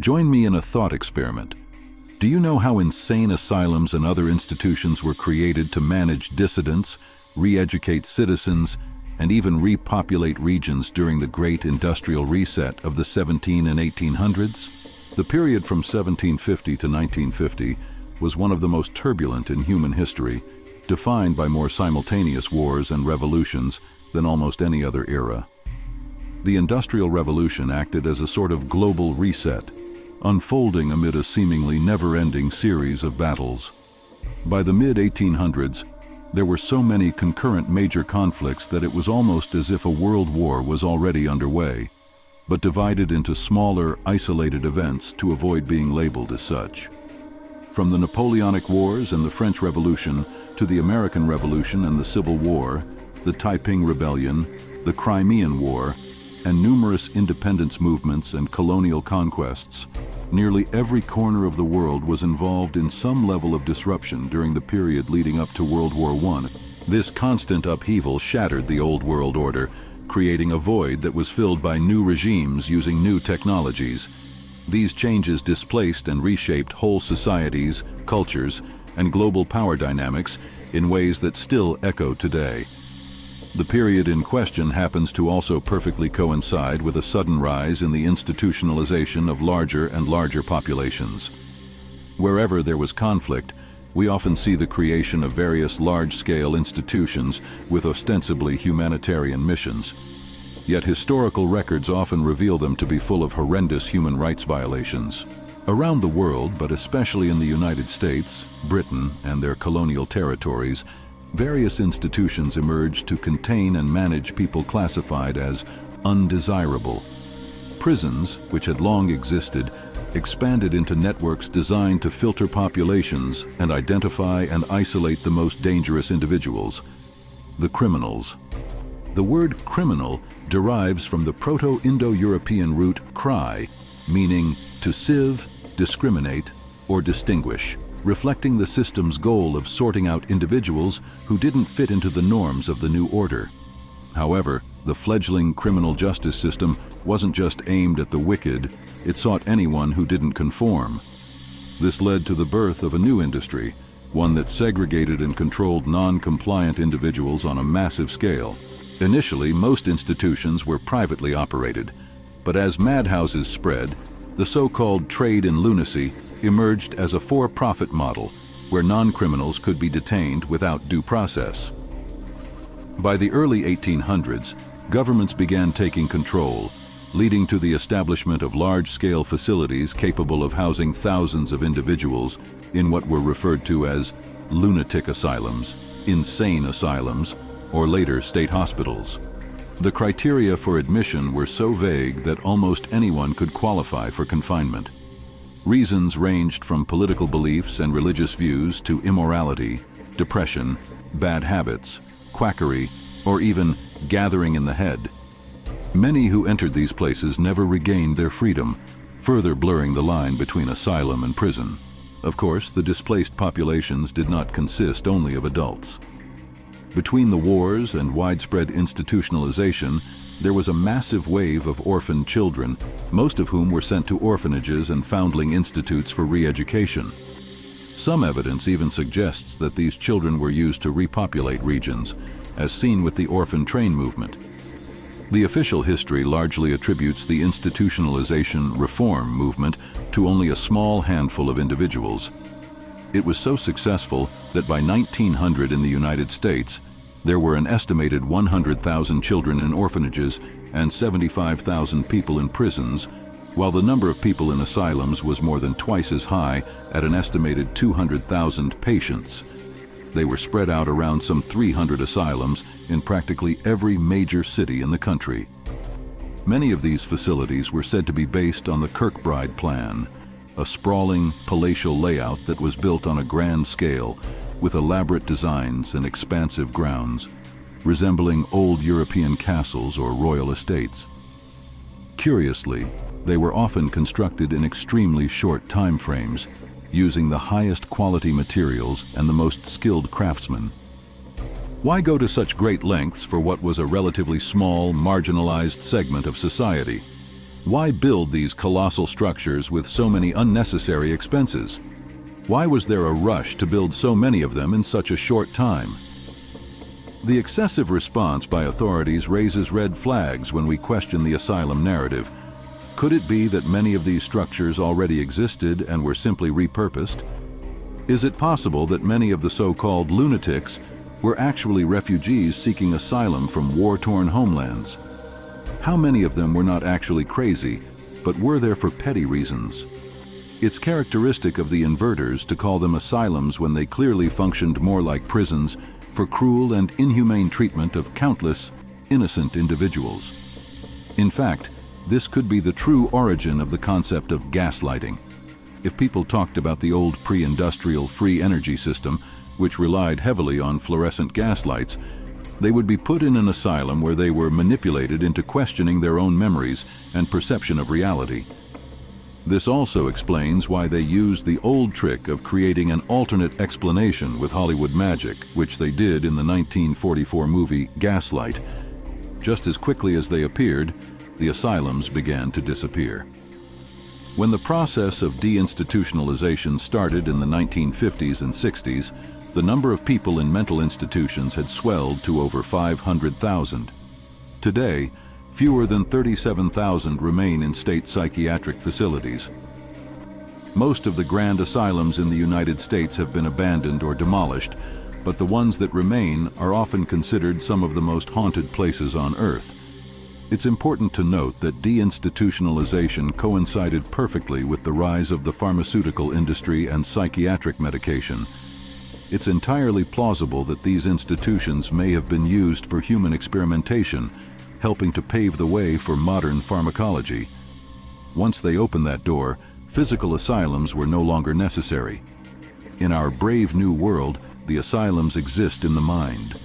Join me in a thought experiment. Do you know how insane asylums and other institutions were created to manage dissidents, re-educate citizens, and even repopulate regions during the Great Industrial Reset of the 17 and 1800s? The period from 1750 to 1950 was one of the most turbulent in human history, defined by more simultaneous wars and revolutions than almost any other era. The Industrial Revolution acted as a sort of global reset, unfolding amid a seemingly never-ending series of battles. By the mid-1800s, there were so many concurrent major conflicts that it was almost as if a world war was already underway, but divided into smaller, isolated events to avoid being labeled as such. From the Napoleonic Wars and the French Revolution to the American Revolution and the Civil War, the Taiping Rebellion, the Crimean War, and numerous independence movements and colonial conquests, nearly every corner of the world was involved in some level of disruption during the period leading up to World War I. This constant upheaval shattered the old world order, creating a void that was filled by new regimes using new technologies. These changes displaced and reshaped whole societies, cultures, and global power dynamics in ways that still echo today. The period in question happens to also perfectly coincide with a sudden rise in the institutionalization of larger and larger populations. Wherever there was conflict, we often see the creation of various large-scale institutions with ostensibly humanitarian missions. Yet historical records often reveal them to be full of horrendous human rights violations. Around the world, but especially in the United States, Britain, and their colonial territories, various institutions emerged to contain and manage people classified as undesirable. Prisons, which had long existed, expanded into networks designed to filter populations and identify and isolate the most dangerous individuals, the criminals. The word criminal derives from the Proto-Indo-European root cry, meaning to sieve, discriminate, or distinguish, reflecting the system's goal of sorting out individuals who didn't fit into the norms of the new order. However, the fledgling criminal justice system wasn't just aimed at the wicked, it sought anyone who didn't conform. This led to the birth of a new industry, one that segregated and controlled non-compliant individuals on a massive scale. Initially, most institutions were privately operated, but as madhouses spread, the so-called trade in lunacy emerged as a for-profit model where non-criminals could be detained without due process. By the early 1800s, governments began taking control, leading to the establishment of large-scale facilities capable of housing thousands of individuals in what were referred to as lunatic asylums, insane asylums, or later state hospitals. The criteria for admission were so vague that almost anyone could qualify for confinement. Reasons ranged from political beliefs and religious views to immorality, depression, bad habits, quackery, or even gathering in the head. Many who entered these places never regained their freedom, further blurring the line between asylum and prison. Of course, the displaced populations did not consist only of adults. Between the wars and widespread institutionalization, there was a massive wave of orphaned children, most of whom were sent to orphanages and foundling institutes for re-education. Some evidence even suggests that these children were used to repopulate regions, as seen with the orphan train movement. The official history largely attributes the institutionalization reform movement to only a small handful of individuals. It was so successful that by 1900 in the United States, there were an estimated 100,000 children in orphanages and 75,000 people in prisons, while the number of people in asylums was more than twice as high at an estimated 200,000 patients. They were spread out around some 300 asylums in practically every major city in the country. Many of these facilities were said to be based on the Kirkbride Plan, a sprawling, palatial layout that was built on a grand scale, with elaborate designs and expansive grounds, resembling old European castles or royal estates. Curiously, they were often constructed in extremely short time frames, using the highest quality materials and the most skilled craftsmen. Why go to such great lengths for what was a relatively small, marginalized segment of society? Why build these colossal structures with so many unnecessary expenses? Why was there a rush to build so many of them in such a short time? The excessive response by authorities raises red flags when we question the asylum narrative. Could it be that many of these structures already existed and were simply repurposed? Is it possible that many of the so-called lunatics were actually refugees seeking asylum from war-torn homelands? How many of them were not actually crazy, but were there for petty reasons? It's characteristic of the inverters to call them asylums when they clearly functioned more like prisons for cruel and inhumane treatment of countless innocent individuals. In fact, this could be the true origin of the concept of gaslighting. If people talked about the old pre-industrial free energy system, which relied heavily on fluorescent gaslights, they would be put in an asylum where they were manipulated into questioning their own memories and perception of reality. This also explains why they used the old trick of creating an alternate explanation with Hollywood magic, which they did in the 1944 movie Gaslight. Just as quickly as they appeared, the asylums began to disappear. When the process of deinstitutionalization started in the 1950s and 60s, the number of people in mental institutions had swelled to over 500,000. Today, fewer than 37,000 remain in state psychiatric facilities. Most of the grand asylums in the United States have been abandoned or demolished, but the ones that remain are often considered some of the most haunted places on Earth. It's important to note that deinstitutionalization coincided perfectly with the rise of the pharmaceutical industry and psychiatric medication. It's entirely plausible that these institutions may have been used for human experimentation, helping to pave the way for modern pharmacology. Once they opened that door, physical asylums were no longer necessary. In our brave new world, the asylums exist in the mind.